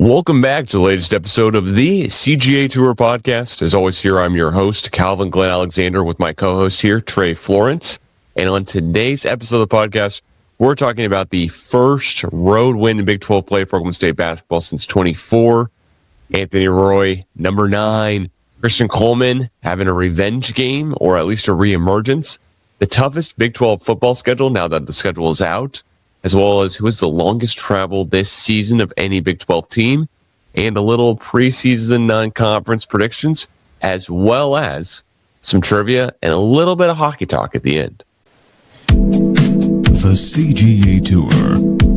Welcome back to the latest episode of the CGA Tour podcast. As always, here I'm your host, Calvin Glenn Alexander, with my co-host here, Trey Florence. And on today's episode of the podcast, we're talking about the first road win in Big 12 play for Oklahoma State basketball since 24. Anthony Roy, number 9. Christian Coleman having a revenge game, or at least a re-emergence. The toughest Big 12 football schedule now that the schedule is out, as well as who is the longest travel this season of any Big 12 team, and a little preseason non-conference predictions, as well as some trivia and a little bit of hockey talk at the end. The CGA Tour,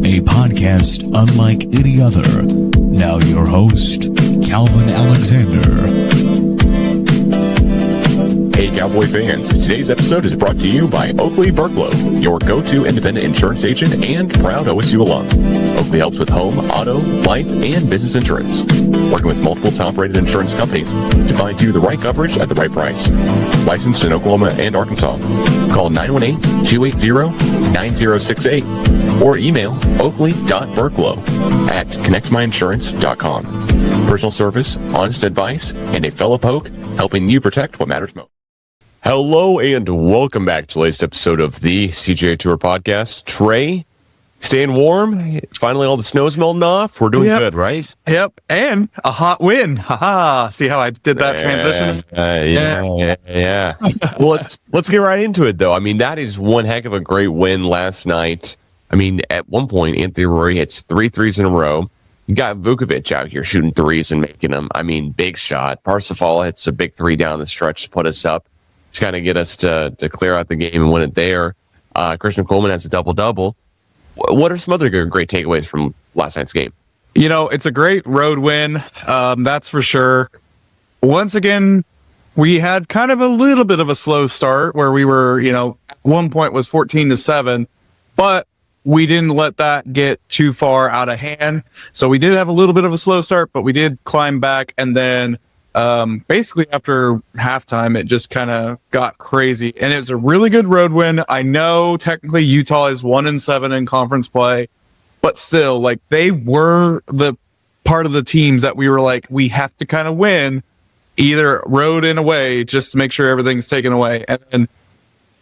a podcast unlike any other. Now your host, Calvin Alexander. Hey Cowboy fans, today's episode is brought to you by Oakley Burklow, your go-to independent insurance agent and proud OSU alum. Oakley helps with home, auto, life, and business insurance, working with multiple top-rated insurance companies to find you the right coverage at the right price. Licensed in Oklahoma and Arkansas. Call 918-280-9068 or email oakley.burklow@connectmyinsurance.com. Personal service, honest advice, and a fellow poke helping you protect what matters most. Hello and welcome back to the latest episode of the CGA Tour podcast. Trey, staying warm. It's finally all the snow's melting off. We're doing good, right? Yep, and a hot win. Haha! See how I did that transition? Yeah. Well, let's get right into it, though. I mean, that is one heck of a great win last night. I mean, at one point, Anthony Roy hits 3 threes in a row. You got Vukovic out here shooting threes and making them. I mean, big shot. Parsifal hits a big 3 down the stretch to put us up, to kind of get us to clear out the game and win it there. Christian Coleman has a double-double. What are some other great takeaways from last night's game? You know, it's a great road win. That's for sure. Once again, we had kind of a little bit of a slow start where we were, at one point was 14-7, but we didn't let that get too far out of hand. So we did have a little bit of a slow start, but we did climb back. And then basically after halftime, it just kind of got crazy. And it was a really good road win. I know technically Utah is 1-7 in conference play, but still, like, they were the part of the teams that we were like, we have to kind of win either road and away just to make sure everything's taken away. And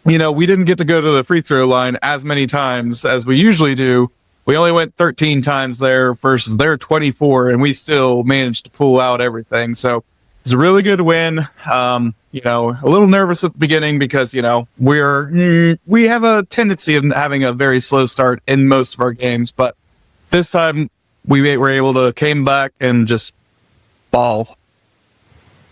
we didn't get to go to the free throw line as many times as we usually do. We only went 13 times there versus their 24, and we still managed to pull out everything. So it's a really good win. A little nervous at the beginning because, we have a tendency of having a very slow start in most of our games. But this time we were able to came back and just ball.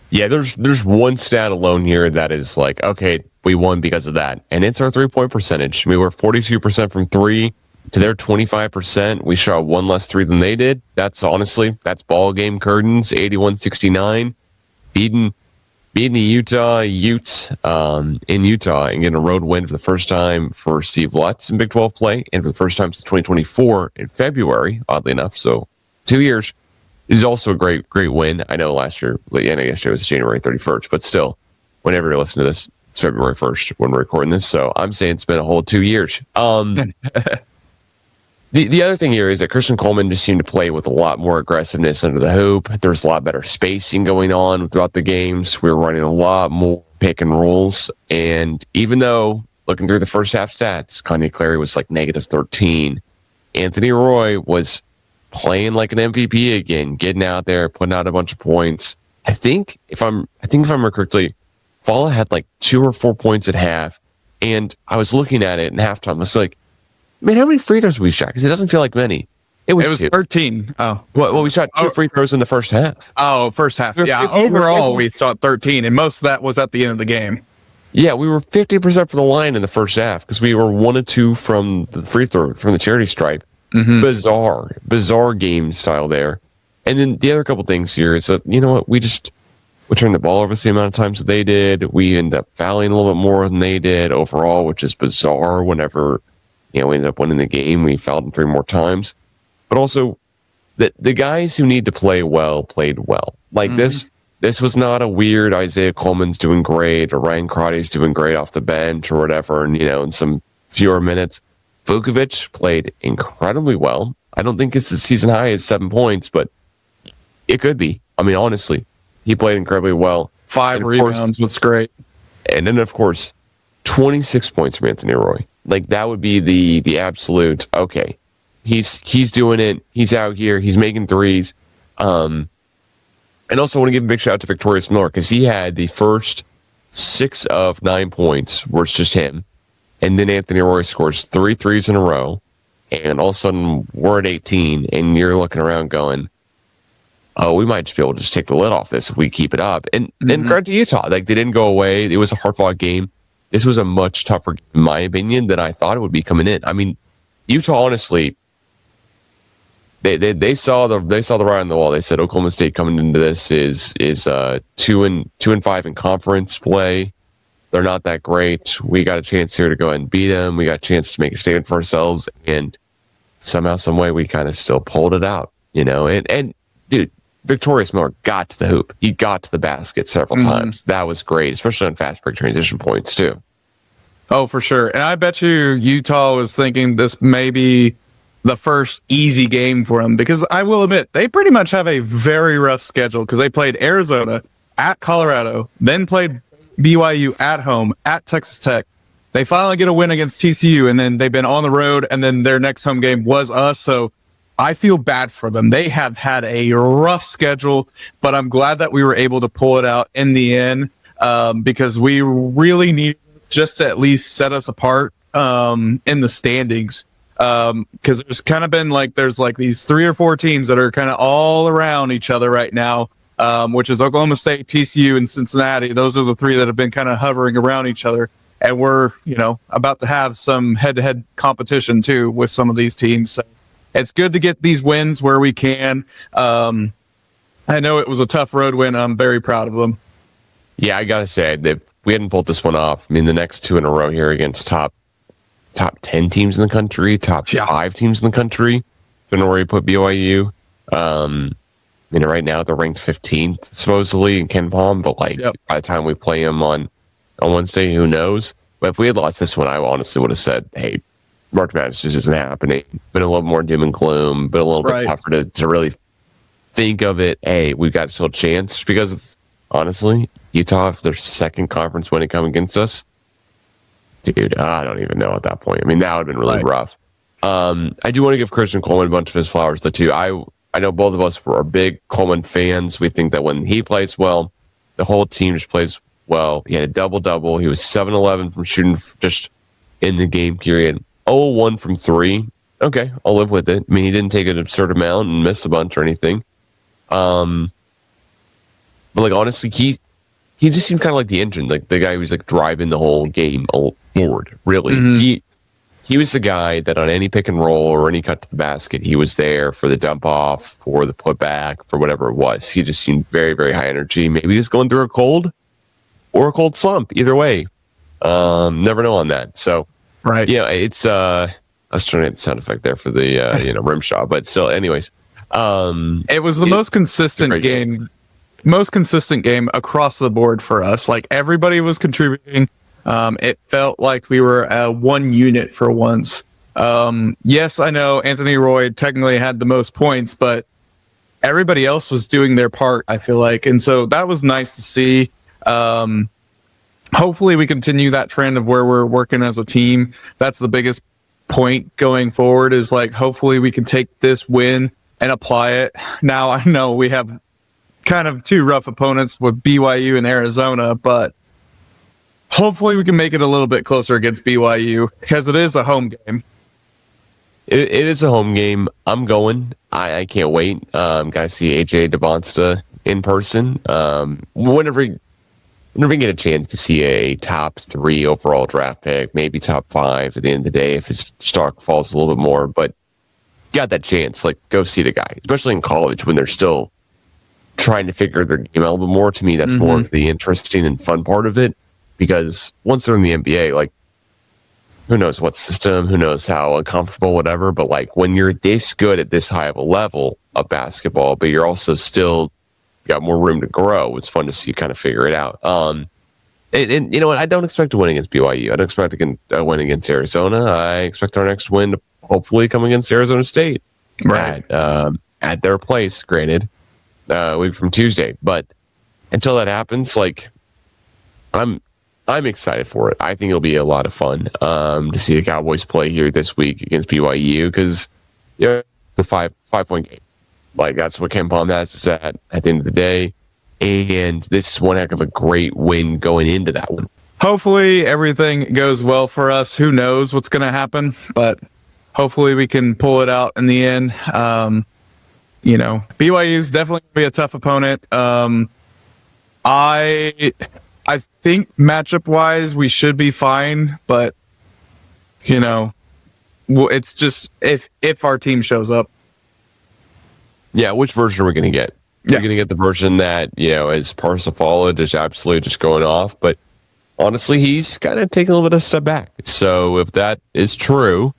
Yeah, there's one stat alone here that is like, okay, we won because of that. And it's our 3-point percentage. We were 42% from 3 to their 25%. We shot 1 less 3 than they did. That's ball game curtains, 81-69. Beating the Utah Utes in Utah and getting a road win for the first time for Steve Lutz in Big 12 play, and for the first time since 2024 in February, oddly enough. So 2 years is also a great win. I know yesterday was January 31st, but still, whenever you listen to this, it's February 1st when we're recording this. So I'm saying it's been a whole 2 years. The other thing here is that Christian Coleman just seemed to play with a lot more aggressiveness under the hoop. There's a lot better spacing going on throughout the games. We were running a lot more pick and rolls. And even though, looking through the first half stats, Kanye Clary was like -13, Anthony Roy was playing like an MVP again, getting out there, putting out a bunch of points. I think if I remember correctly, Fala had like 2 or 4 points at half. And I was looking at it in halftime. I was like, man, how many free throws we shot? Because it doesn't feel like many. It was 13. Oh, well, we shot 2 free throws in the first half. Oh, first half. Yeah, overall we shot 13, and most of that was at the end of the game. Yeah, we were 50% from the line in the first half because we were 1 of 2 from the free throw from the charity stripe. Mm-hmm. Bizarre game style there. And then the other couple things here is that, you know what, we turned the ball over the same amount of times that they did. We ended up fouling a little bit more than they did overall, which is bizarre. Whenever we ended up winning the game, we fouled them 3 more times. But also, the guys who need to play well played well. Like this was not a weird Isaiah Coleman's doing great or Ryan Crotty's doing great off the bench or whatever, and in some fewer minutes. Vukovic played incredibly well. I don't think it's the season high is 7 points, but It could be. I mean, honestly, he played incredibly well. 5 rebounds was great. And then, of course, 26 points from Anthony Roy. Like, that would be the absolute, okay, he's doing it. He's out here. He's making threes. And also want to give a big shout out to Victorious Miller because he had the first 6 of 9 points where it's just him. And then Anthony Roy scores 3 threes in a row. And all of a sudden, we're at 18, and you're looking around going, oh, we might just be able to just take the lid off this if we keep it up. And credit to Utah. Like, they didn't go away. It was a hard-fought game. This was a much tougher game, in my opinion, than I thought it would be coming in. I mean, Utah, honestly, they saw the writing on the wall. They said Oklahoma State coming into this is 2-5 in conference play. They're not that great. We got a chance here to go ahead and beat them. We got a chance to make a statement for ourselves, and somehow, some way, we kind of still pulled it out, you know. And dude, Victorious Miller got to the hoop. He got to the basket several times. That was great, especially on fast break transition points too. Oh, for sure. And I bet you Utah was thinking this may be the first easy game for them, because I will admit they pretty much have a very rough schedule because they played Arizona, at Colorado, then played BYU at home, at Texas Tech. They finally get a win against TCU, and then they've been on the road, and then their next home game was us. So I feel bad for them. They have had a rough schedule, but I'm glad that we were able to pull it out in the end, because we really need just to at least set us apart in the standings. Because there's kind of been there's these 3 or 4 teams that are kind of all around each other right now, which is Oklahoma State, TCU, and Cincinnati. Those are the 3 that have been kind of hovering around each other. And we're, about to have some head-to-head competition too with some of these teams. So it's good to get these wins where we can. I know it was a tough road win. I'm very proud of them. Yeah, I gotta say that we hadn't pulled this one off. I mean, the next 2 in a row here against top 10 teams in the country, top 5 teams in the country. Don't know where you put BYU. Right now they're ranked 15th supposedly in Ken Palm, but by the time we play them on Wednesday, who knows? But if we had lost this one, I honestly would have said, hey, March Madness just isn't happening. Been a little more doom and gloom, been a little bit tougher to really think of it. Hey, we've got still a chance, because it's honestly, Utah, if their second conference win coming against us, dude, I don't even know at that point. I mean, that would have been really rough. I do want to give Christian Coleman a bunch of his flowers, though, too. I know both of us are big Coleman fans. We think that when he plays well, the whole team just plays well. He had a double-double. He was 7-11 from shooting just in the game period. 0-1 from 3. Okay, I'll live with it. I mean, he didn't take an absurd amount and miss a bunch or anything. But honestly, he just seemed kind of like the engine, like the guy who's driving the whole game forward. Really, he was the guy that on any pick and roll or any cut to the basket, he was there for the dump off, for the putback, for whatever it was. He just seemed very, very high energy. Maybe he's going through a cold or a cold slump. Either way, never know on that. So, it's I was trying to get the sound effect there for the rim shot, but still, anyways, it was the most consistent game. Most consistent game across the board for us. Everybody was contributing. It felt like we were one unit for once. Yes, I know Anthony Roy technically had the most points, but everybody else was doing their part, I feel like. And so that was nice to see. Hopefully we continue that trend of where we're working as a team. That's the biggest point going forward, is hopefully we can take this win and apply it. Now, I know we have kind of 2 rough opponents with BYU and Arizona, but hopefully we can make it a little bit closer against BYU, because it is a home game. It is a home game. I'm going. I can't wait. Gotta see AJ DeBonsta in person. Whenever you get a chance to see a top 3 overall draft pick, maybe top 5 at the end of the day if his stock falls a little bit more, but you got that chance, go see the guy, especially in college when they're still trying to figure their game out a little bit more. To me, that's more of the interesting and fun part of it, because once they're in the NBA, who knows what system, who knows how uncomfortable, whatever, but when you're this good at this high of a level of basketball, but you're also still got more room to grow, it's fun to see kind of figure it out. And you know what, I don't expect to win against BYU. I don't expect to win against Arizona. I expect our next win to hopefully come against Arizona State at their place, granted. a week from Tuesday. But until that happens, like I'm excited for it. I think it'll be a lot of fun to see the Cowboys play here this week against BYU because the 5-point game. Like that's what Ken Palm has at the end of the day. And this is one heck of a great win going into that one. Hopefully everything goes well for us. Who knows what's going to happen, but hopefully we can pull it out in the end. BYU is definitely going to be a tough opponent. I think matchup wise we should be fine, but it's just if our team shows up. Yeah, which version are we going to get? We're going to get the version that, is Parsifal just absolutely just going off. But honestly, he's kind of taking a little bit of a step back. So if that is true,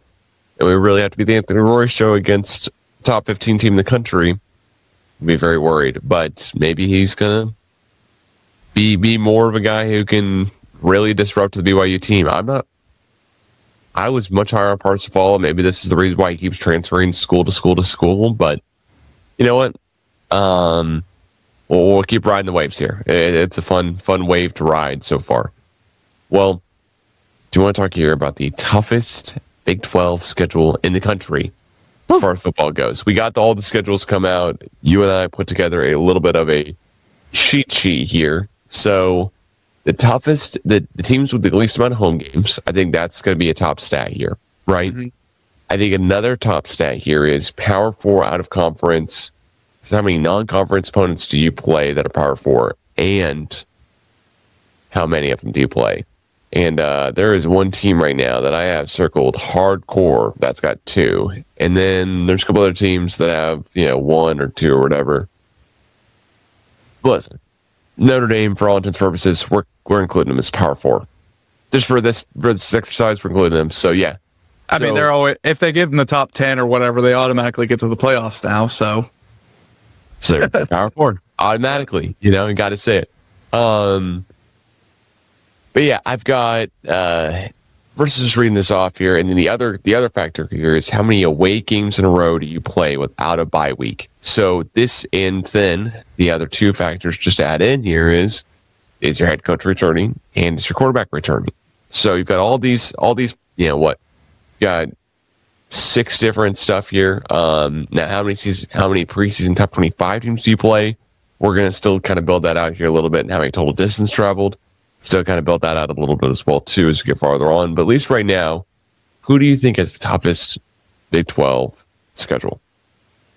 and we really have to be the Anthony Roy show against top 15 team in the country, I'd be very worried. But maybe he's going to be more of a guy who can really disrupt the BYU team. I was much higher on Parsifal. Maybe this is the reason why he keeps transferring school to school to school. But you know what? We'll keep riding the waves here. It's a fun wave to ride so far. Well, do you want to talk here about the toughest Big 12 schedule in the country as far as football goes? We got all the schedules come out. You and I put together a little bit of a cheat sheet here. So the toughest, the teams with the least amount of home games, I think that's going to be a top stat here, right? Mm-hmm. I think another top stat here is Power 4 out of conference. So how many non-conference opponents do you play that are Power 4? And how many of them do you play? And there is one team right now that I have circled hardcore that's got 2. And then there's a couple other teams that have, 1 or 2 or whatever. Listen, Notre Dame, for all intents and purposes, we're including them as Power 4. Just for this exercise, we're including them. So, yeah. I mean, they're always, if they give them the top 10 or whatever, they automatically get to the playoffs now. So they're Power 4 automatically. You got to say it. But yeah, I've got versus just reading this off here, and then the other factor here is how many away games in a row do you play without a bye week? So this, and then the other two factors just to add in here is your head coach returning and is your quarterback returning? So you've got all these you got 6 different stuff here. Now how many preseason top 25 teams do you play? We're gonna still kind of build that out here a little bit, and how many total distance traveled. Still kind of build that out a little bit as well, too, as we get farther on. But at least right now, who do you think is the toughest Big 12 schedule?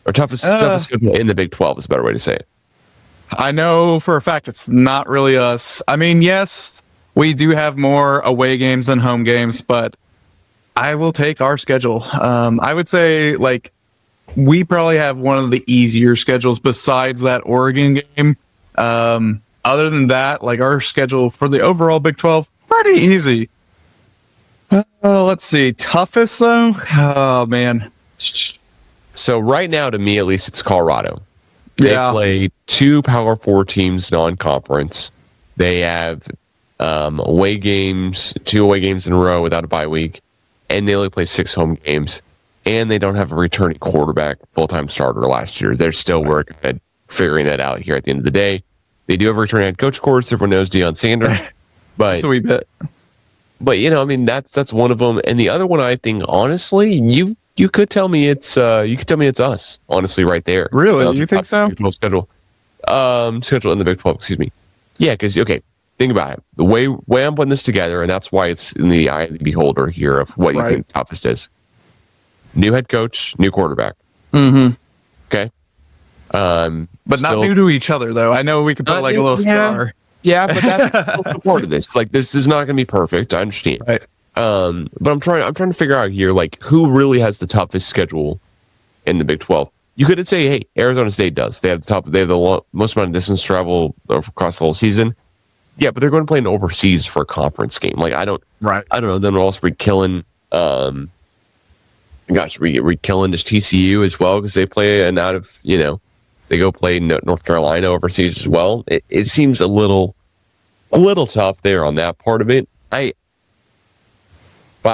Or toughest schedule in the Big 12 is a better way to say it. I know for a fact it's not really us. I mean, yes, we do have more away games than home games, but I will take our schedule. I would say, we probably have one of the easier schedules besides that Oregon game. Other than that, our schedule for the overall Big 12, pretty easy. Let's see. Toughest, though? Oh, man. So right now, to me, at least, it's Colorado. They play 2 Power 4 teams non-conference. They have 2 away games in a row without a bye week, and they only play 6 home games. And they don't have a returning quarterback, full-time starter last year. They're still working at figuring that out here at the end of the day. They do have a returning head coach, of course. Everyone knows Deion Sanders, but so we bet. But that's one of them. And the other one, I think, honestly, you could tell me it's us. Honestly, right there. Really, you think so? Schedule in the Big 12. Excuse me. Yeah, because think about it. The way I'm putting this together, and that's why it's in the eye of the beholder here of what you think the toughest is. New head coach, new quarterback. Mm-hmm. Okay. But not new to each other, though. I know we could put a little star. Yeah, but that's part of this. This is not going to be perfect. I understand. Right. But I'm trying to figure out here, who really has the toughest schedule in the Big 12. You could say, hey, Arizona State does. They have the most amount of distance travel across the whole season. Yeah, but they're going to play an overseas for a conference game. I don't know. Then we'll also be killing. We're killing just TCU as well because they play an out of They go play North Carolina overseas as well. It seems a little tough there on that part of it. But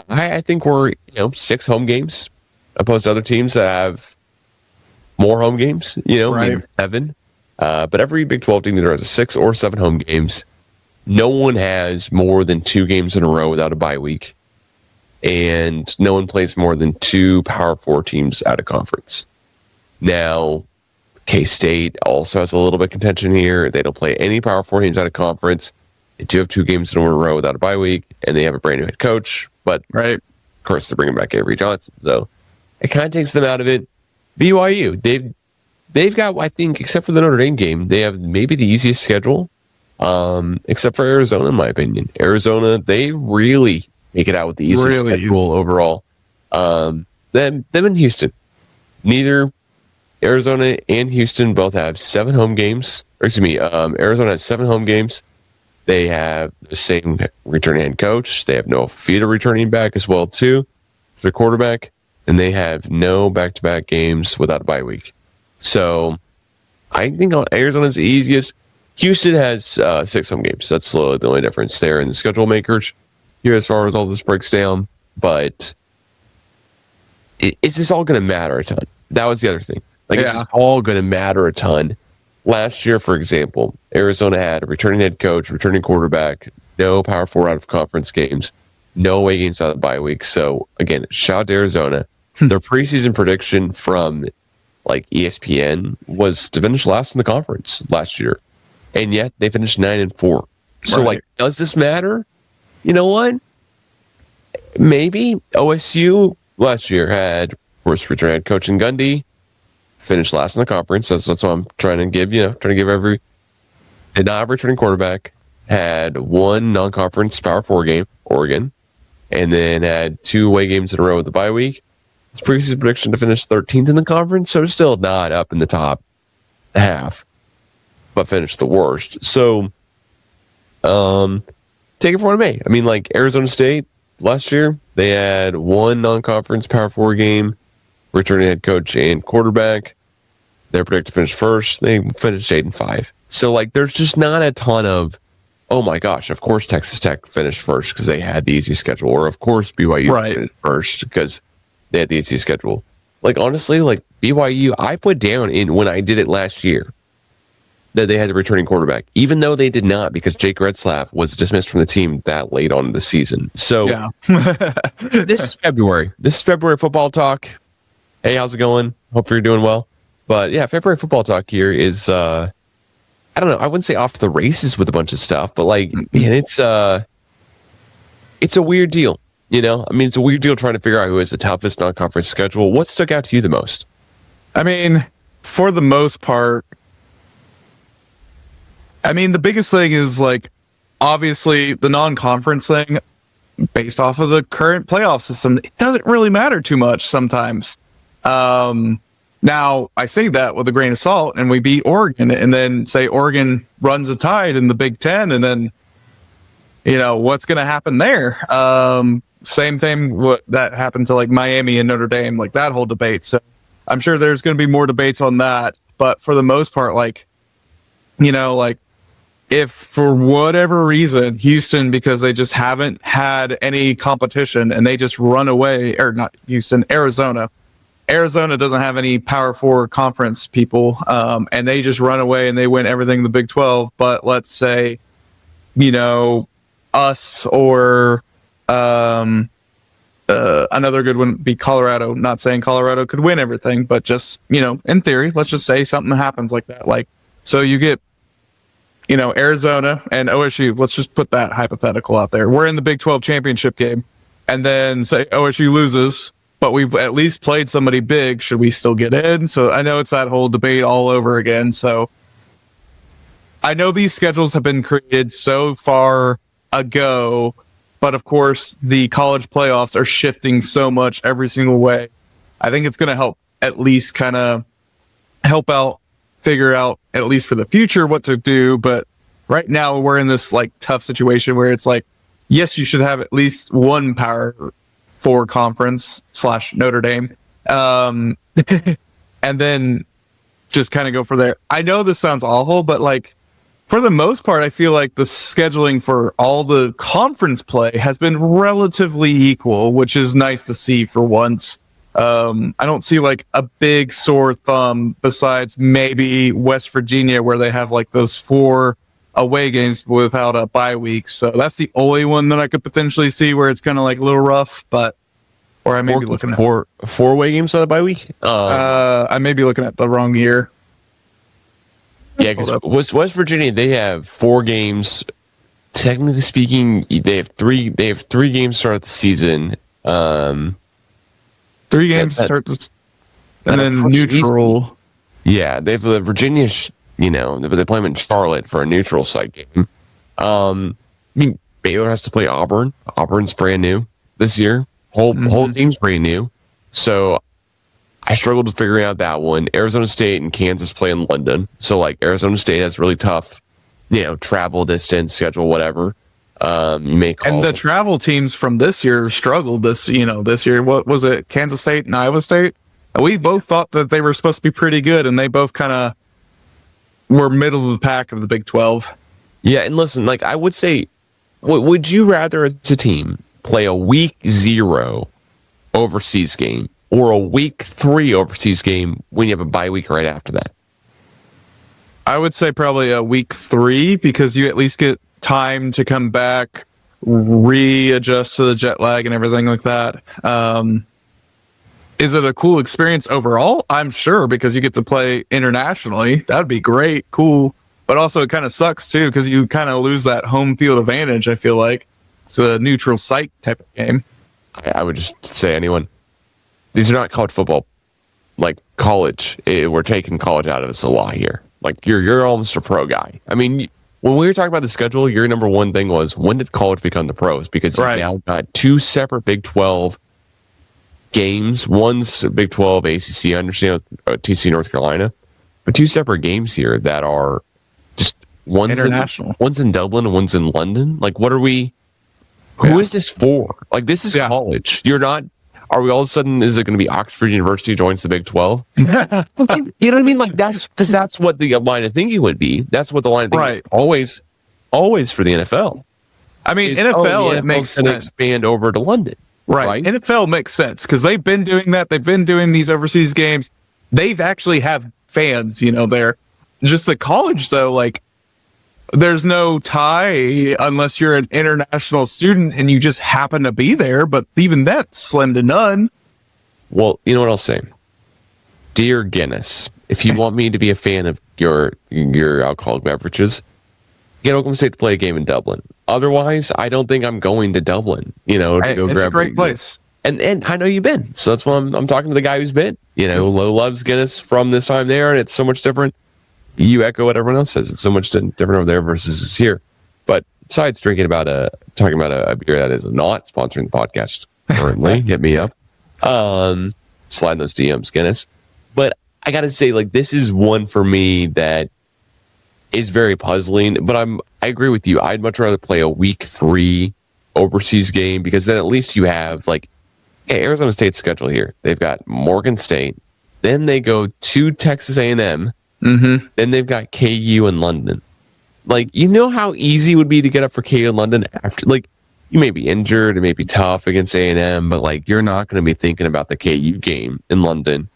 I think we're 6 home games opposed to other teams that have more home games. Maybe 7. But every Big 12 team either has 6 or 7 home games. No one has more than 2 games in a row without a bye week. And no one plays more than 2 Power 4 teams out of conference. Now, K-State also has a little bit of contention here. They don't play any Power 4 teams out of conference. They do have 2 games in a row without a bye week, and they have a brand new head coach. But, Right. of course, they're bringing back Avery Johnson. So it kind of takes them out of it. BYU, they've got, I think, except for the Notre Dame game, they have maybe the easiest schedule, except for Arizona, in my opinion. Arizona, they really make it out with the easiest schedule overall. Them in Houston. Neither Arizona and Houston both have 7 home games. Arizona has 7 home games. They have the same returning head coach. They have Noah Fifita returning back as well, too. Their quarterback. And they have no back-to-back games without a bye week. So I think Arizona's the easiest. Houston has 6 home games. That's the only difference there in the schedule makers here as far as all this breaks down. But is this all going to matter a ton? That was the other thing. Is this all going to matter a ton? Last year, for example, Arizona had a returning head coach, returning quarterback, no Power 4 out of conference games, no away games out of the bye week. So, again, shout out to Arizona. Their preseason prediction from ESPN was to finish last in the conference last year. And yet they finished 9-4. So, does this matter? You know what? Maybe OSU last year had, of course, returning head coach in Gundy, finished last in the conference. That's what I'm trying to give, did not have a returning quarterback, had 1 non-conference Power 4 game, Oregon, and then had 2 away games in a row with the bye week. His preseason prediction to finish 13th in the conference, so still not up in the top half, but finished the worst. So, take it for what it may. I mean, Arizona State last year, they had 1 non-conference Power 4 game, returning head coach and quarterback. They're predicted to finish first. They finished 8-5. So, there's just not a ton of, oh my gosh, of course Texas Tech finished first because they had the easy schedule, or of course BYU finished first because they had the easy schedule. Honestly, BYU, I put down in when I did it last year that they had a returning quarterback, even though they did not, because Jake Retzlaff was dismissed from the team that late on in the season. So this is February football talk. Hey, how's it going? Hope you're doing well. But yeah, February football talk here is, I don't know, I wouldn't say off to the races with a bunch of stuff, but man, it's a weird deal. It's a weird deal trying to figure out who has the toughest non-conference schedule. What stuck out to you the most? I mean, for the most part, the biggest thing is obviously the non-conference thing based off of the current playoff system. It doesn't really matter too much sometimes. Now I say that with a grain of salt, and we beat Oregon, and then say Oregon runs a tide in the Big Ten, and then, what's going to happen there? Same thing that happened to Miami and Notre Dame, that whole debate. So I'm sure there's going to be more debates on that. But for the most part, if for whatever reason, Houston, because they just haven't had any competition and they just run away, or not Houston, Arizona doesn't have any Power 4 conference people, and they just run away and they win everything in the Big 12. But let's say, us or another good one would be Colorado. Not saying Colorado could win everything, but just, in theory, let's just say something happens like that. So you get, Arizona and OSU, let's just put that hypothetical out there. We're in the Big 12 championship game, and then say OSU loses, but we've at least played somebody big. Should we still get in? So I know it's that whole debate all over again. So I know these schedules have been created so far ago, but of course the college playoffs are shifting so much every single way. I think it's going to help at least kind of help out, figure out at least for the future what to do. But right now we're in this tough situation where it's yes, you should have at least 1 Power 4 conference / Notre Dame. And then just kind of go for there. I know this sounds awful, but for the most part, I feel like the scheduling for all the conference play has been relatively equal, which is nice to see for once. I don't see like a big sore thumb besides maybe West Virginia, where they have like those 4 away games without a bye week. So that's the only one that I could potentially see where it's kind of like a little rough, but or I may be looking at four away games on a bye week. I may be looking at the wrong year. Yeah, because West Virginia, they have 4 games. Technically speaking, they have 3 games start the season. 3 games start this, and then neutral. Yeah, they have the Virginia. They play them in Charlotte for a neutral site game. I mean, Baylor has to play Auburn. Auburn's brand new this year. Whole team's brand new. So I struggled with figuring out that one. Arizona State and Kansas play in London. So like Arizona State has really tough, travel distance, schedule, whatever. You may call and the travel teams from this year struggled this year. What was it? Kansas State and Iowa State? We both thought that they were supposed to be pretty good, and they both kind of were middle of the pack of the Big 12. Yeah, and listen, like I would say, would you rather as a team play a week 0 overseas game or a week 3 overseas game when you have a bye week right after that? I would say probably a week 3 because you at least get time to come back, readjust to the jet lag and everything like that. Is it a cool experience overall? I'm sure, because you get to play internationally. That'd be great, cool. But also it kind of sucks too, because you kind of lose that home field advantage, I feel like. It's a neutral site type of game. I would just say these are not college football, like college. We're taking college out of this a lot here. Like you're almost a pro guy. I mean, when we were talking about the schedule, your number one thing was, when did college become the pros? Because you now got 2 separate Big 12 games. One's Big 12 ACC, I understand, TCU North Carolina, but 2 separate games here that are just one's international. One's in Dublin and one's in London. Like, what are we? Who is this for? Like, this is college. You're not. Are we all of a sudden? Is it going to be Oxford University joins the Big 12? You know what I mean? Like that's what the line of thinking would be. That's what the line of thinking always for the NFL. I mean, NFL it makes sense. Expand over to London. Right. NFL makes sense because they've been doing that. They've been doing these overseas games. They've actually have fans, there. Just the college, though, like, there's no tie unless you're an international student and you just happen to be there. But even that's slim to none. Well, you know what I'll say? Dear Guinness, if you want me to be a fan of your alcoholic beverages, get Oklahoma State to play a game in Dublin. Otherwise, I don't think I'm going to Dublin, to go grab. It's a great place. And I know you've been. So that's why I'm talking to the guy who's been. Low loves Guinness from this time there, and it's so much different. You echo what everyone else says. It's so much different over there versus it's here. But besides talking about a beer that is not sponsoring the podcast currently, hit me up. Slide those DMs, Guinness. But I got to say, like, this is one for me that is very puzzling, but I agree with you. I'd much rather play a week 3 overseas game, because then at least you have Arizona State's schedule here. They've got Morgan State, then they go to Texas A&M, then they've got KU in London. Like, how easy it would be to get up for KU in London after, you may be injured, it may be tough against A&M, but you're not going to be thinking about the KU game in London.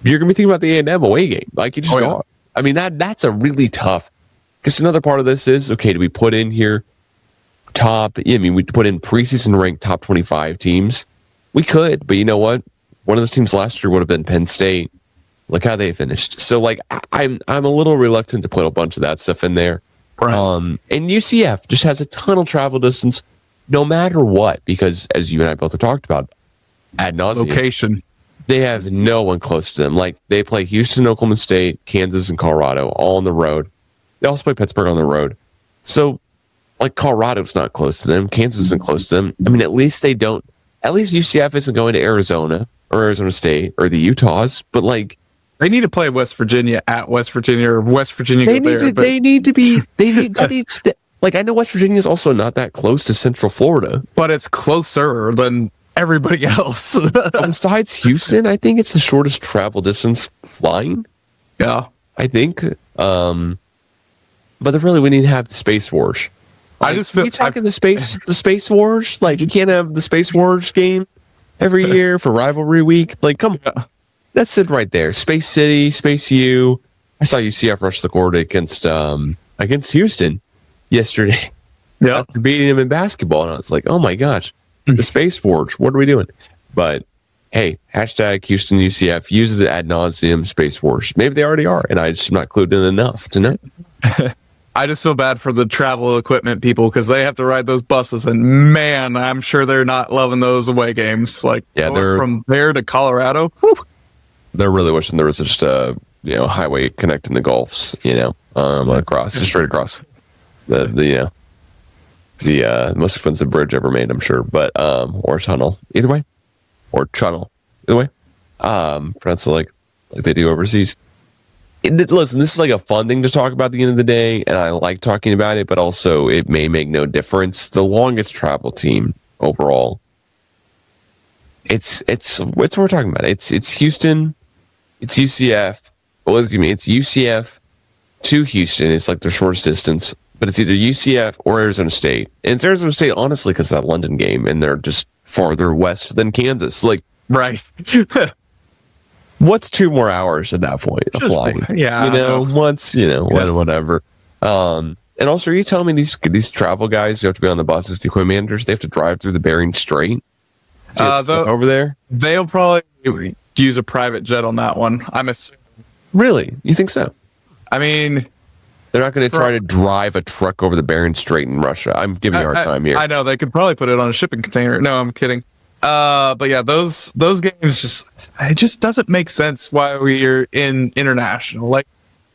You're going to be thinking about the A&M away game. You just don't. I mean, that's a really tough, because another part of this is, okay, do we put in here we put in preseason ranked top 25 teams? We could, but you know what? One of those teams last year would have been Penn State. Look how they finished. So I'm a little reluctant to put a bunch of that stuff in there. Right. And UCF just has a ton of travel distance no matter what, because as you and I both have talked about ad nauseum, location. They have no one close to them. They play Houston, Oklahoma State, Kansas, and Colorado all on the road. They also play Pittsburgh on the road. So, Colorado's not close to them. Kansas isn't close to them. I mean, at least UCF isn't going to Arizona or Arizona State or the Utahs, but they need to play West Virginia at West Virginia, or West Virginia I know West Virginia is also not that close to Central Florida, but it's closer than everybody else. Besides Houston, I think it's the shortest travel distance flying. Yeah, I think. But really, we need to have the Space Wars. I just feel the Space Wars. You can't have the Space Wars game every year for rivalry week. Like, come on. That's it right there. Space City, Space U. I saw UCF rush the court against Houston yesterday. Yeah. After beating him in basketball. And I was like, oh my gosh, the Space Forge. What are we doing? But hey, hashtag Houston UCF, use it ad nauseum, Space Forge. Maybe they already are, and I just am not clued in enough to know. I just feel bad for the travel equipment people because they have to ride those buses, and man, I'm sure they're not loving those away games. Like, they're from there to Colorado. Whew. They're really wishing there was just a highway connecting the Gulfs, across, just straight across the most expensive bridge ever made, I'm sure, but or tunnel, either way, or channel, either way, pronounce it like they do overseas. Listen, this is like a fun thing to talk about at the end of the day, and I like talking about it, but also it may make no difference. The longest travel team overall, it's what we're talking about. It's Houston, it's UCF. Well, excuse me, it's UCF to Houston. It's like their shortest distance, but it's either UCF or Arizona State. And it's Arizona State, honestly, because of that London game, and they're just farther west than Kansas. Like, right. What's 2 more hours at that point of flying? Yeah. Whatever. And also, are you telling me these travel guys who have to be on the buses, the equipment managers, they have to drive through the Bering Strait over there? They'll probably use a private jet on that one. I'm assuming. Really? You think so? I mean, they're not going to try to drive a truck over the Bering Strait in Russia. I'm giving you a hard time here. I know they could probably put it on a shipping container. No, I'm kidding. But yeah, those games it just doesn't make sense why we're in international. Like,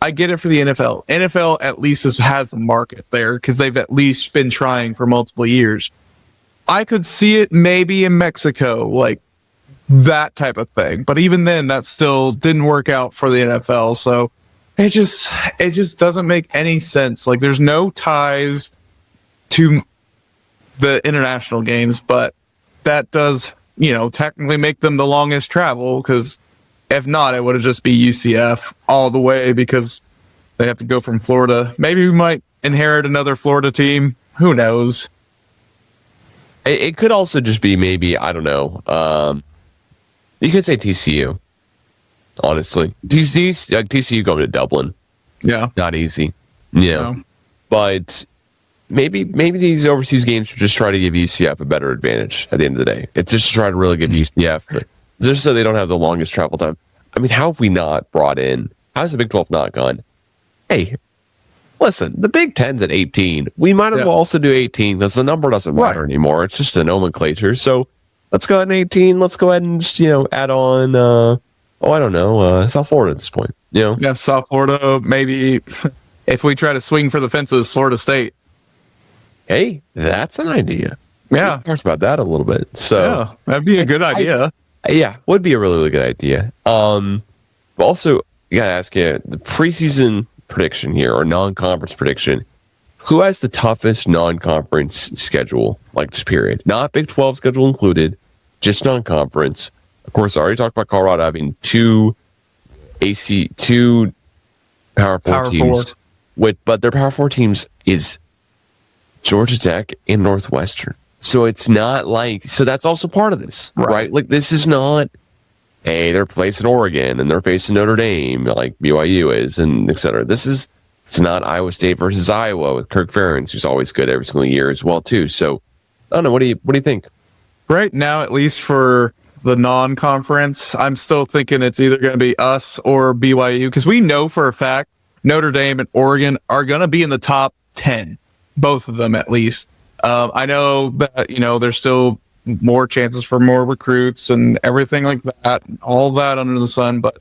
I get it for the NFL. NFL at least has a market there because they've at least been trying for multiple years. I could see it maybe in Mexico, like that type of thing. But even then, that still didn't work out for the NFL. So it just doesn't make any sense. Like, there's no ties to the international games, but that does, technically make them the longest travel, because if not, it would have just be UCF all the way because they have to go from Florida. Maybe we might inherit another Florida team. Who knows? It could also just be maybe, I don't know. You could say TCU. Honestly, TCU going to Dublin. Yeah, not easy. But maybe these overseas games should just try to give UCF a better advantage at the end of the day. It's just to try to really give UCF just so they don't have the longest travel time. I mean, how have we not brought in? How's the Big 12 not gone? Hey, listen, the Big 10's at 18. We might as well also do 18 because the number doesn't matter anymore. It's just a nomenclature. So let's go ahead and 18. Let's go ahead and just add on. I don't know, South Florida at this point. Yeah, South Florida. Maybe if we try to swing for the fences, Florida State. Hey, that's an idea. Yeah, talks about that a little bit. So yeah, that'd be a good idea. Would be a really, really good idea. But also, you gotta ask you the preseason prediction here, or non-conference prediction. Who has the toughest non-conference schedule? Like, just period, not Big 12 schedule included, just non-conference. Of course, I already talked about Colorado having two Power 4 teams. But their Power 4 teams is Georgia Tech and Northwestern. So it's not like, so that's also part of this, right? Like, this is not, hey, they're facing Oregon and they're facing Notre Dame like BYU is, and et cetera. It's not Iowa State versus Iowa with Kirk Ferentz, who's always good every single year as well too. So I don't know. What do you think? Right now, at least for the non-conference, I'm still thinking it's either going to be us or BYU, because we know for a fact Notre Dame and Oregon are going to be in the top 10, both of them at least. I know that, there's still more chances for more recruits and everything like that, all that under the sun. But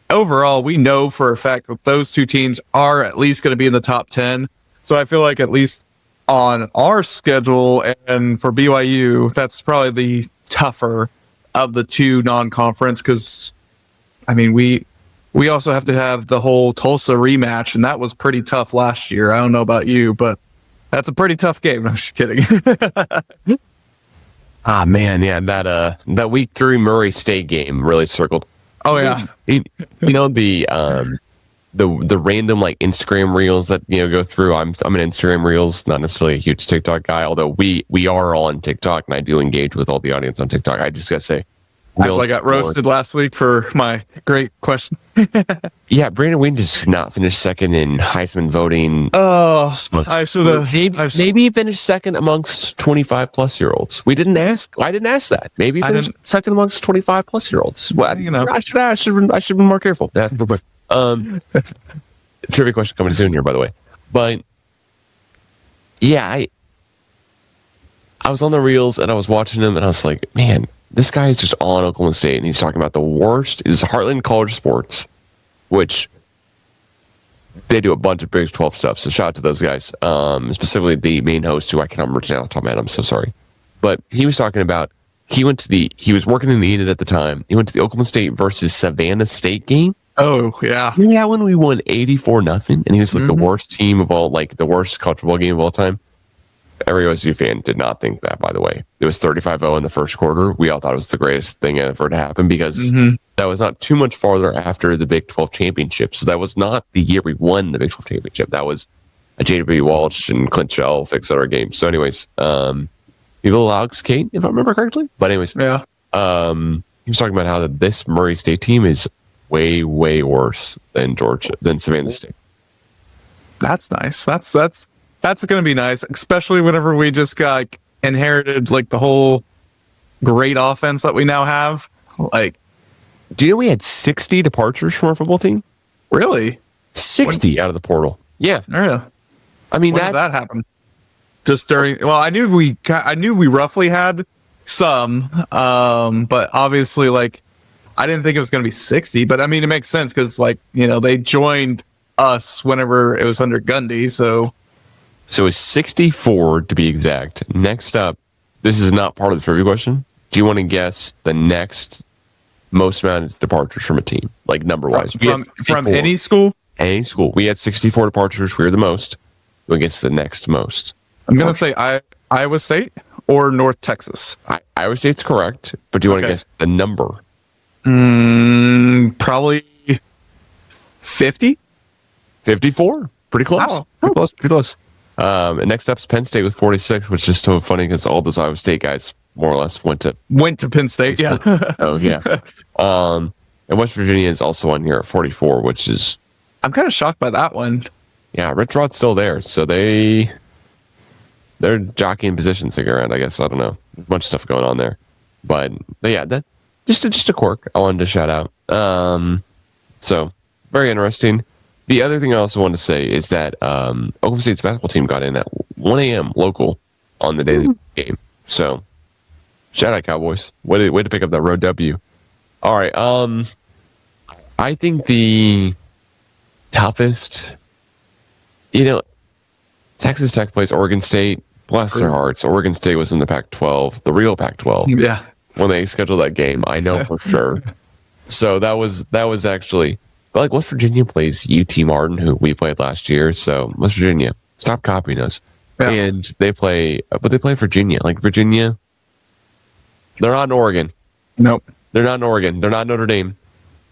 overall, we know for a fact that those two teams are at least going to be in the top 10. So I feel like at least on our schedule and for BYU, that's probably the tougher of the two non-conference, because I mean, we also have to have the whole Tulsa rematch, and that was pretty tough last year. I don't know about you, but that's a pretty tough game. I'm just kidding. Man, yeah, that week 3 Murray State game really circled. Oh yeah, the random like Instagram reels that go through. I'm an Instagram reels, not necessarily a huge TikTok guy, although we are all on TikTok, and I do engage with all the audience on TikTok. I just gotta say, After I got roasted last week for my great question. Yeah, Brandon Wayne does not finish second in Heisman voting. Oh, I should have. Maybe he finished second amongst 25 plus year olds. I didn't ask that. Maybe he finished second amongst 25 plus year olds. Well, I should have been more careful. Trivia question coming soon here, by the way. But yeah, I was on the reels and I was watching him and I was like, man, this guy is just on Oklahoma State and he's talking about the worst is Heartland College Sports, which they do a bunch of Big 12 stuff. So shout out to those guys, specifically the main host who I cannot remember now off the top of my head. I'm so sorry. But he was talking about, he was working in the unit at the time. He went to the Oklahoma State versus Savannah State game. Oh, yeah. Yeah, when we won 84-0 and he was like the worst team of all, like the worst college football game of all time. Every OSU fan did not think that, by the way. It was 35-0 in the first quarter. We all thought it was the greatest thing ever to happen because that was not too much farther after the Big 12 championship. So that was not the year we won the Big 12 championship. That was a J.W. Walsh and Clint Shelf, et cetera game. So anyways, Evil Alex Kate, if I remember correctly. But anyways, yeah. He was talking about how this Murray State team is way, way worse than Savannah State. That's nice. That's going to be nice, especially whenever we just got inherited like the whole great offense that we now have. Like, do you know we had 60 departures from our football team? Really? 60 out of the portal. Yeah. Yeah. I mean, when did that happen? Just during. Well, I knew we roughly had some, but obviously, like, I didn't think it was going to be 60. But I mean, it makes sense because, like, they joined us whenever it was under Gundy, so. So it's 64 to be exact. Next up, this is not part of the trivia question. Do you want to guess the next most amount of departures from a team, like number wise? From any school? Any school. We had 64 departures. We were the most. Who gets the next most? I'm going to say Iowa State or North Texas. Iowa State's correct, but do you want to guess the number? Probably 50? 54. Pretty close. Wow. Pretty close. And next up is Penn State with 46, which is so funny because all those Iowa State guys more or less went to Penn State. Yeah. Oh yeah. And West Virginia is also on here at 44, which is I'm kind of shocked by that one. Yeah, Rich Rod's still there, so they're jockeying positions to get around. I guess I don't know, a bunch of stuff going on there, but yeah, that just a quirk I wanted to shout out. So very interesting. The other thing I also want to say is that Oklahoma State's basketball team got in at 1 a.m. local on the day of the game. So, shout out Cowboys. Way to pick up that road W. All right. I think the toughest, Texas Tech plays Oregon State. Bless their hearts. Oregon State was in the Pac-12, the real Pac-12. Yeah. When they scheduled that game, I know for sure. So that was actually. But like West Virginia plays UT Martin, who we played last year. So West Virginia, stop copying us. Yeah. And they play Virginia. Like Virginia, they're not in Oregon. Nope. They're not in Oregon. They're not Notre Dame.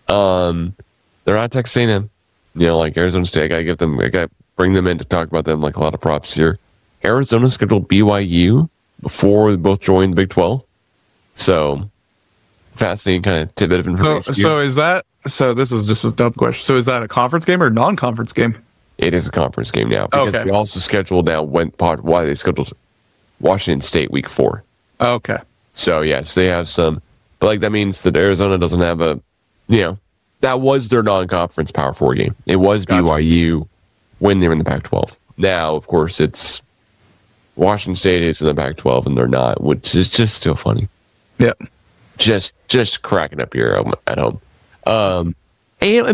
They're not Texas A&M. Like Arizona State. I gotta bring them in to talk about them. Like a lot of props here. Arizona scheduled BYU before they both joined the Big 12. So fascinating kind of tidbit of information. So this is just a dumb question. So is that a conference game or a non-conference game? It is a conference game now because we also scheduled now why they scheduled Washington State week 4. Okay. So yes, they have some, but like that means that Arizona doesn't have that was their non-conference Power 4 game. It was BYU when they were in the Pac-12. Now, of course, it's Washington State is in the Pac-12 and they're not, which is just still funny. Yep. Just cracking up here at home. And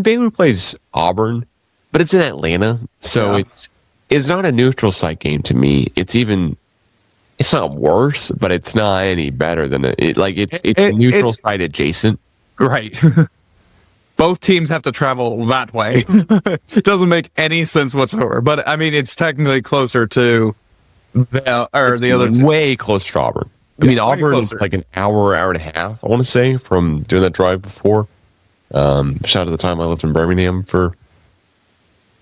Baylor plays Auburn, but it's in Atlanta, so it's not a neutral site game to me. It's not worse, but it's not any better than it's neutral site adjacent. Right. Both teams have to travel that way. It doesn't make any sense whatsoever. But I mean, it's technically closer to the other team. Way closer to Auburn. I mean, Auburn is like an hour and a half, I want to say, from doing that drive before. Shout out to the time I lived in Birmingham for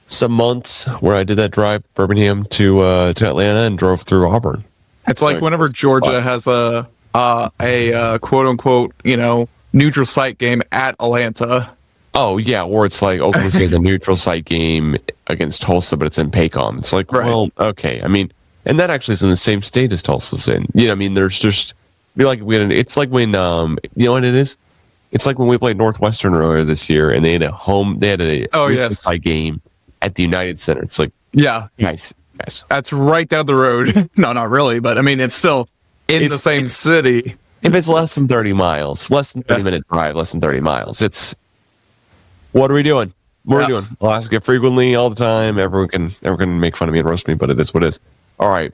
some months where I did that drive Birmingham to Atlanta and drove through Auburn. It's like whenever Georgia has a a quote unquote, neutral site game at Atlanta. Oh yeah, or it's like Oklahoma State's a neutral site game against Tulsa, but it's in Paycom. It's like, Right. well, okay. I mean, and that actually is in the same state as Tulsa's in. I mean, there's just it's like when you know what it is? It's like when we played Northwestern earlier this year, and they had a neutral site game at the United Center. It's like, Yeah, guys, that's right down the road. No, not really, but I mean, it's still in the same city. if it's less than 30 miles, less than 30-minute drive, less than 30 miles, it's what are we doing? What are we doing? I'll ask it frequently, all the time. Everyone can make fun of me and roast me, but it is what it is. All right.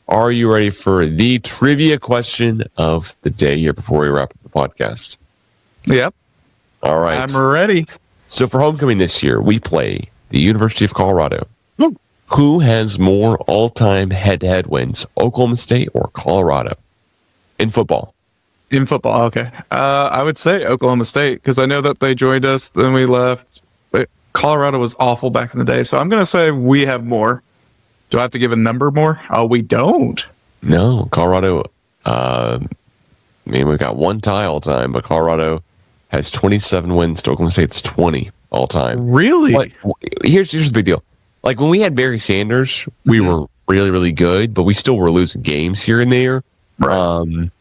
Are you ready for the trivia question of the day here before we wrap up the podcast? Yep. All right. I'm ready. So for homecoming this year, we play the University of Colorado. Who has more all-time head-to-head wins, Oklahoma State or Colorado, in football? In football, okay. I would say Oklahoma State because I know that they joined us, then we left. But Colorado was awful back in the day, so I'm going to say we have more. Do I have to give a number more? Oh, we don't. No, Colorado. I mean, we've got one tie all time, but Colorado has 27 wins to Oklahoma State's 20 all time. Really? But here's the big deal. Like when we had Barry Sanders, we were really, really good, but we still were losing games here and there. Right.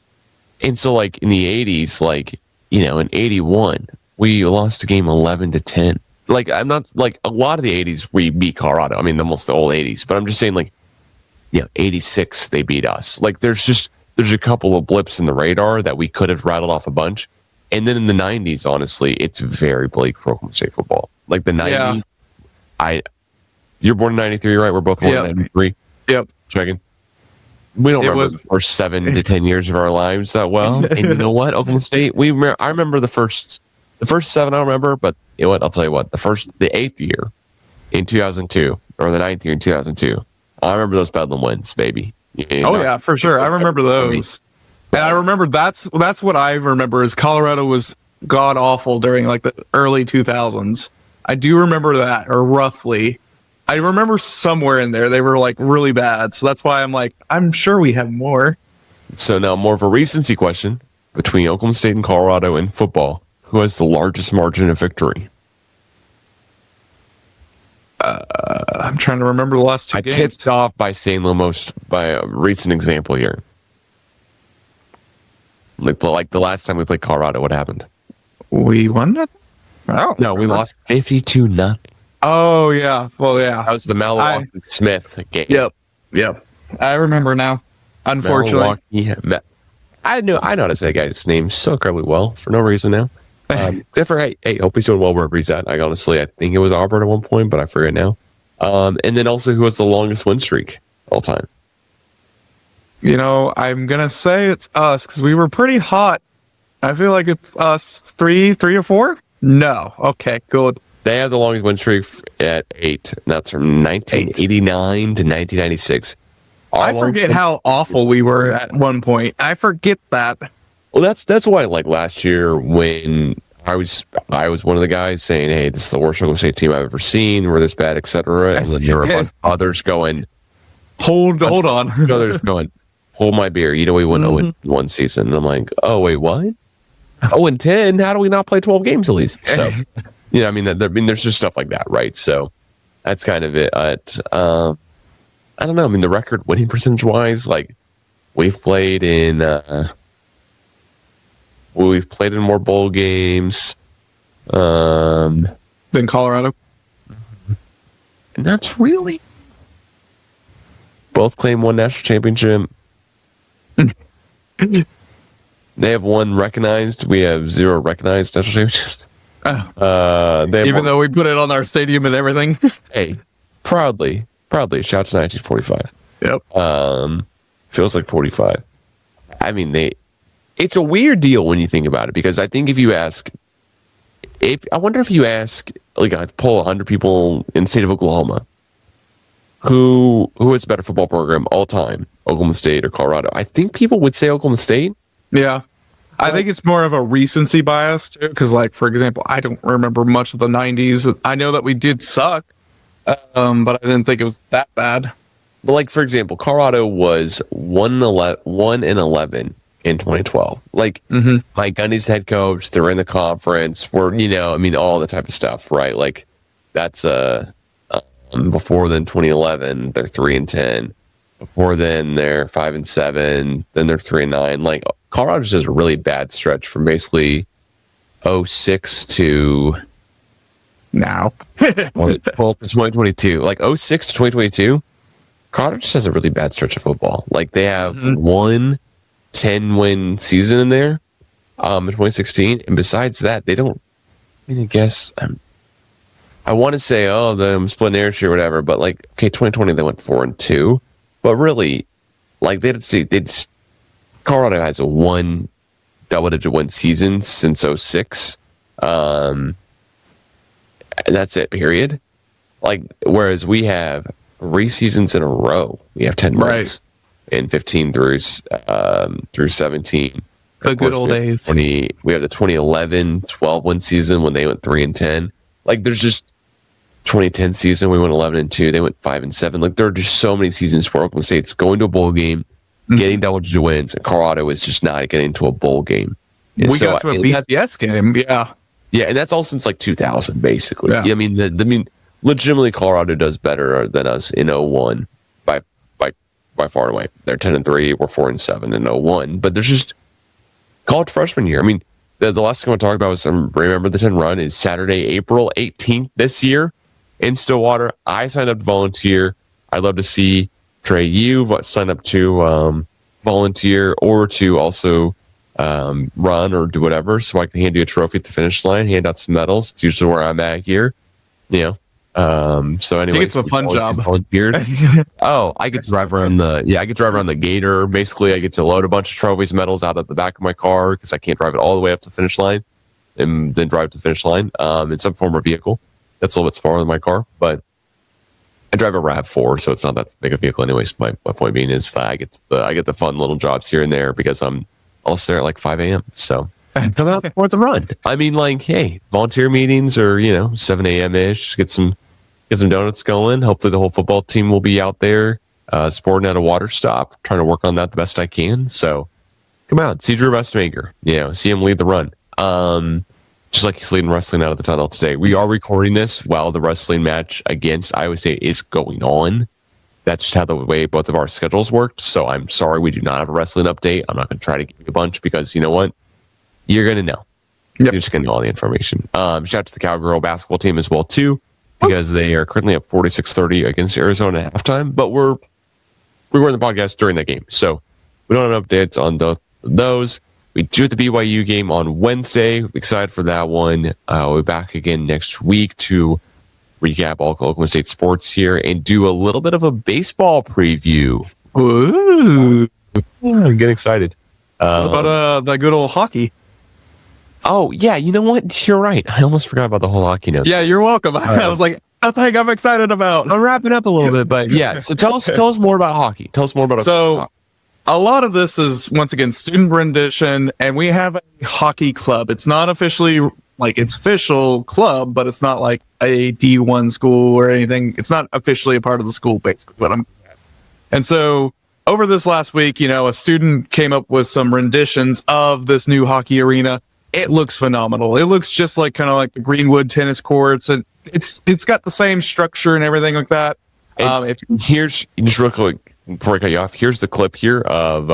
And so like in the 80s, like, in 81, we lost a game 11-10. Like I'm not like a lot of the 80s we beat Colorado. I mean, almost the old 80s, but I'm just saying like, 86 they beat us. Like there's a couple of blips in the radar that we could have rattled off a bunch. And then in the 90s, honestly, it's very bleak for Oklahoma State football. Like the 90s, you're born in 93, right? We're both born in 93. Yep. Checking. We don't remember the first 7 to 10 years of our lives that well. And you know what? Oklahoma State, I remember the first 7 I don't remember, but you know what? I'll tell you what. The 8th year in 2002, or the 9th year in 2002, I remember those Bedlam wins, baby. Yeah, for sure. I remember those. And I remember that's what I remember is Colorado was god awful during like the early 2000s. I do remember that, or roughly. I remember somewhere in there they were like really bad. So that's why I'm like, I'm sure we have more. So now more of a recency question between Oklahoma State and Colorado in football. Who has the largest margin of victory? I'm trying to remember the last two games. I tipped off by saying by a recent example here. Like the last time we played Colorado, what happened? We won it? Oh, no, we lost 52-0. Oh yeah, well yeah. That was the Milwaukee Smith game. Yep. I remember now. Unfortunately, I know how to say that guy's name so incredibly well for no reason now. Except for hey, hope he's doing well wherever he's at. I think it was Auburn at one point, but I forget now. And then also, who has the longest win streak all time? I'm gonna say it's us because we were pretty hot. I feel like it's us three or four. No, okay, good. They have the longest win streak at 8. And that's from 1989 to 1996. I forget how awful we were at one point. I forget that. Well, that's why like last year when I was one of the guys saying, "Hey, this is the worst Oklahoma State team I've ever seen. We're this bad, etc." And then there were a bunch of others going, "Hold on." Others going, "Hold my beer." We went 0-1 season. And I'm like, "Oh wait, what? 0-10? How do we not play 12 games at least?" So, I mean, there's just stuff like that, right? So that's kind of it. I don't know. I mean, the record winning percentage wise, like we've played in more bowl games than Colorado. And that's really both claim one national championship. They have one recognized. We have 0 recognized national championships. Even though we put it on our stadium and everything. Hey, proudly. Shouts to 1945. Yep. Feels like 45. I mean, it's a weird deal when you think about it, because I think I wonder if you ask, like, I poll 100 people in the state of Oklahoma, who has a better football program all time, Oklahoma State or Colorado? I think people would say Oklahoma State. Yeah. I think it's more of a recency bias too, because like, for example, I don't remember much of the 90s. I know that we did suck, but I didn't think it was that bad. But like, for example, Colorado was 1-11 in 2012. Like, Mike Gundy's head coach, they're in the conference, all the type of stuff, right? Like, that's before then 2011, they're 3-10. Before then, they're 5-7. Then they're 3-9. Like, Colorado just has a really bad stretch from basically 06 to now. 12 to 2022. Like 06 to 2022, Colorado just has a really bad stretch of football. Like, they have one 10-win season in there in 2016. And besides that, they don't, I want to say, the split hairs or whatever, but like, okay, 2020, they went 4-2. But really, like, Colorado has a one double-digit win season since 06. That's it, period. Like, whereas we have 3 seasons in a row. We have 10 wins in 15 through 17. The good old days. We have the 2011 12-win season when they went 3-10. Like, there's just 2010 season, we went 11-2. They went 5-7. Like, there are just so many seasons where Oklahoma State's going to a bowl game, getting double-digit wins, and Colorado is just not getting to a bowl game. And we got to a BCS game, yeah, and that's all since like 2000, basically. Yeah. I mean, legitimately, Colorado does better than us in 01 by far and away. They're 10-3, we're 4-7 in 01. But there's just college freshman year. I mean, the last thing I want to talk about is Remember the 10 Run is Saturday, April 18th this year in Stillwater. I signed up to volunteer. I'd love to see Trey, you sign up to volunteer or to also run or do whatever, so I can hand you a trophy at the finish line, hand out some medals. It's usually where I'm at here, so anyway, it's a fun job. I get to drive around the gator. Basically, I get to load a bunch of trophies, medals out of the back of my car because I can't drive it all the way up to the finish line and then drive to the finish line in some form of vehicle. That's a little bit smaller than my car, but I drive a RAV4, so it's not that big a vehicle anyways. My point being is that I get the fun little jobs here and there because I'm also there at like 5 a.m. So come out for the run. I mean, like, hey, volunteer meetings or 7 a.m. ish. Get some donuts going. Hopefully, the whole football team will be out there supporting at a water stop. Trying to work on that the best I can. So come out, see Drew Westmaker. See him lead the run. Just like he's leading wrestling out of the tunnel today. We are recording this while the wrestling match against Iowa State is going on. That's just how the way both of our schedules worked. So I'm sorry we do not have a wrestling update. I'm not going to try to give you a bunch because you know what? You're going to know. Yep. You're just going to know all the information. Shout out to the Cowgirl basketball team as well, too, because they are currently up 46-30 against Arizona at halftime. But we're recording the podcast during that game. So we don't have updates on those. We do have the BYU game on Wednesday. Excited for that one. We'll be back again next week to recap all Oklahoma State sports here and do a little bit of a baseball preview. Ooh. I'm getting excited. What about the good old hockey? Oh, yeah. You know what? You're right. I almost forgot about the whole hockey note. Yeah, you're welcome. I was like, I think I'm excited about. I'm wrapping up a little bit, but yeah. So tell us more about hockey. Tell us more about hockey. A lot of this is, once again, student rendition, and we have a hockey club. It's not officially like it's official club, but it's not like a D1 school or anything. It's not officially a part of the school, basically, what I'm at. And so over this last week, a student came up with some renditions of this new hockey arena. It looks phenomenal. It looks just like kind of like the Greenwood tennis courts, and it's got the same structure and everything like that. Here's just real quick before I cut you off. Here's the clip here of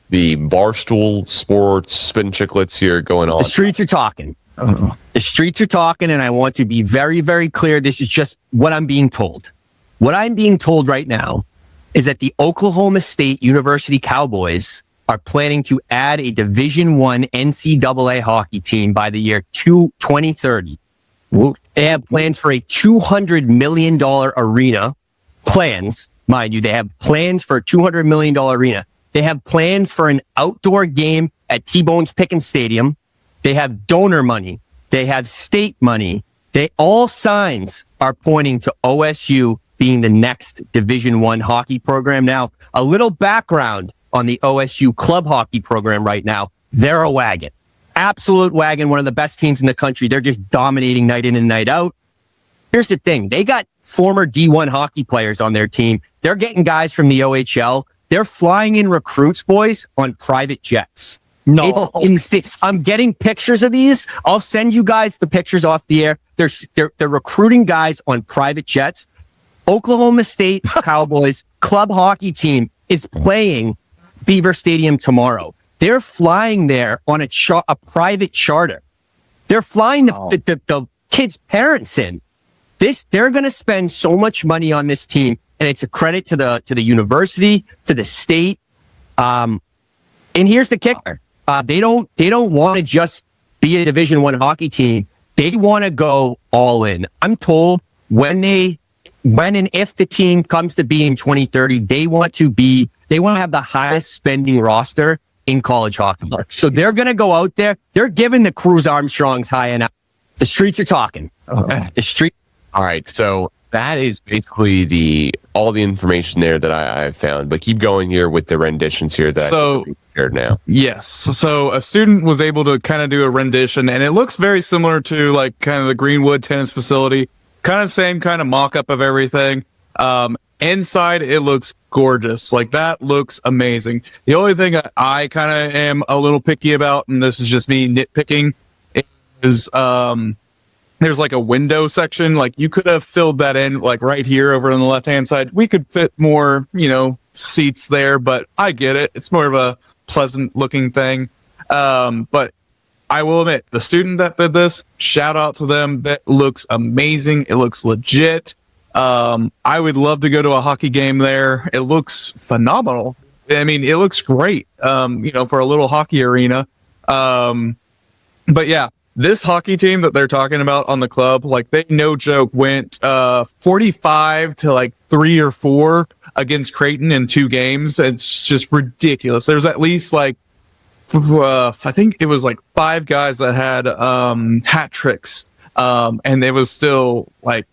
the Barstool Sports Spin Chicklets here going on. The streets are talking. The streets are talking, and I want to be very, very clear. This is just what I'm being told. What I'm being told right now is that the Oklahoma State University Cowboys are planning to add a Division I NCAA hockey team by the year 2030. They have plans for a $200 million arena. Plans, mind you, they have plans for a $200 million arena. They have plans for an outdoor game at T-Bone's Pickens Stadium. They have donor money. They have state money. All signs are pointing to OSU being the next Division I hockey program. Now, a little background on the OSU club hockey program right now. They're a wagon. Absolute wagon, one of the best teams in the country. They're just dominating night in and night out. Here's the thing. They got former D1 hockey players on their team. They're getting guys from the OHL They're flying in recruits, boys, on private jets. No. It's insane. I'm getting pictures of these. I'll send you guys the pictures off the air. They're recruiting guys on private jets. Oklahoma State Cowboys club hockey team is playing Beaver Stadium tomorrow. They're flying there on a private charter. They're flying the kids' parents in. They're going to spend so much money on this team, and it's a credit to the university, to the state. And here's the kicker: they don't want to just be a Division I hockey team. They want to go all in. I'm told when and if the team comes to be in 2030, they want to have the highest spending roster in college hockey. So they're going to go out there. They're giving the Cruz Armstrongs high enough. The streets are talking. The street. All right. So that is basically all the information there that I've found, but keep going here with the renditions here that we shared now. Yes. So a student was able to kind of do a rendition, and it looks very similar to like kind of the Greenwood tennis facility, kind of same kind of mock-up of everything. Inside, it looks gorgeous. Like, that looks amazing. The only thing I kind of am a little picky about, and this is just me nitpicking, is there's like a window section. Like, you could have filled that in like right here over on the left-hand side. We could fit more, seats there, but I get it. It's more of a pleasant looking thing. But I will admit, the student that did this, shout out to them. That looks amazing. It looks legit. I would love to go to a hockey game there. It looks phenomenal. I mean, it looks great, for a little hockey arena. But yeah, this hockey team that they're talking about on the club, like, they, no joke, went 45 to like 3 or 4 against Creighton in 2 games. It's just ridiculous. There's at least like, I think it was like 5 guys that had hat tricks, and it was still like,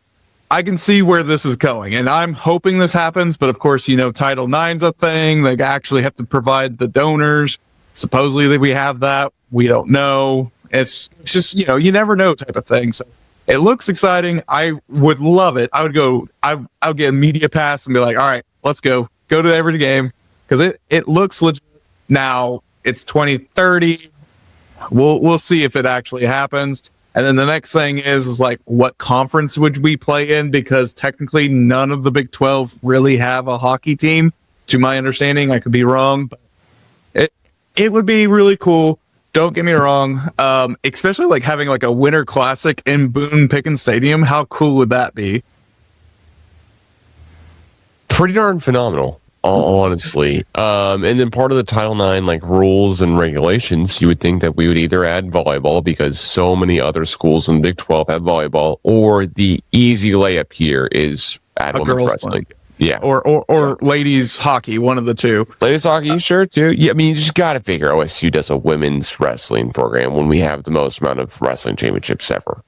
I can see where this is going, and I'm hoping this happens. But of course, Title IX's a thing. They actually have to provide the donors. Supposedly that we have that. We don't know. It's just, you never know type of thing. So it looks exciting. I would love it. I would go, I would get a media pass and be like, all right, let's go to every game, because it looks legit. Now it's 2030. We'll see if it actually happens. And then the next thing is like, what conference would we play in? Because technically none of the Big 12 really have a hockey team, to my understanding. I could be wrong, but it would be really cool. Don't get me wrong. Especially like having like a Winter Classic in Boone Pickens Stadium. How cool would that be? Pretty darn phenomenal, honestly. And then part of the Title IX, like, rules and regulations, you would think that we would either add volleyball, because so many other schools in the Big 12 have volleyball, or the easy layup here is add women's wrestling. Yeah. Or ladies hockey, one of the two. Ladies hockey, sure, too. Yeah, I mean, you just got to figure OSU does a women's wrestling program when we have the most amount of wrestling championships ever.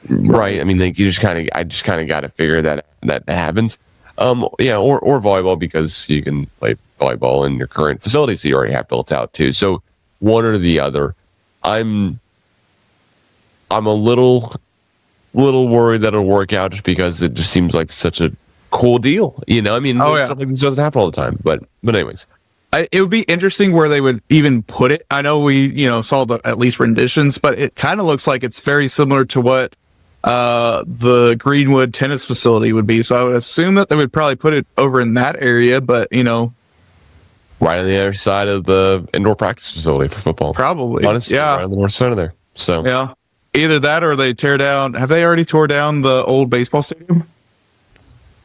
Right? I mean, like, I just kind of got to figure that happens. Or volleyball, because you can play volleyball in your current facilities that you already have built out too. So one or the other. I'm a little worried that it'll work out, just because it just seems like such a cool deal. I mean, stuff like this doesn't happen all the time. But anyways, it would be interesting where they would even put it. I know we saw the at least renditions, but it kind of looks like it's very similar to what the Greenwood tennis facility would be. So I would assume that they would probably put it over in that area, but right on the other side of the indoor practice facility for football. Probably. Honestly, yeah. Right on the north side of there. So yeah, either that or they tear down. Have they already tore down the old baseball stadium?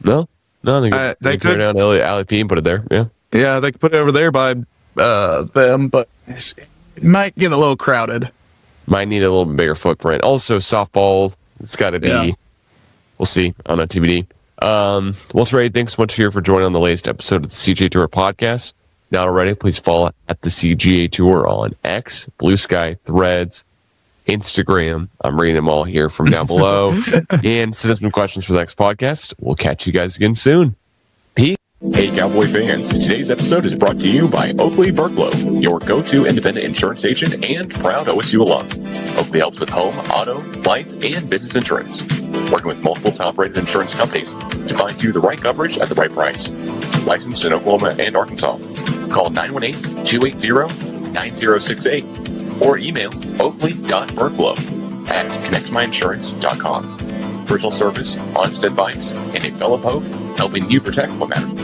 No, they tear down Alley P and put it there. Yeah, they could put it over there by them, but it might get a little crowded. Might need a little bit bigger footprint. Also, softball. It's got to be, We'll see on a TBD. Well, Trey, thanks so much here for joining on the latest episode of the CGA Tour podcast. Not already, please follow at the CGA Tour on X, Blue Sky, Threads, Instagram. I'm reading them all here from down below. And send us some questions for the next podcast. We'll catch you guys again soon. Peace. Hey, Cowboy fans. Today's episode is brought to you by Oakley Burklow, your go-to independent insurance agent and proud OSU alum. Oakley helps with home, auto, life, and business insurance, working with multiple top-rated insurance companies to find you the right coverage at the right price. licensed in Oklahoma and Arkansas. Call 918-280-9068 or email oakley.burklow@connectmyinsurance.com. Personal service, honest advice, and a fellow poke helping you protect what matters.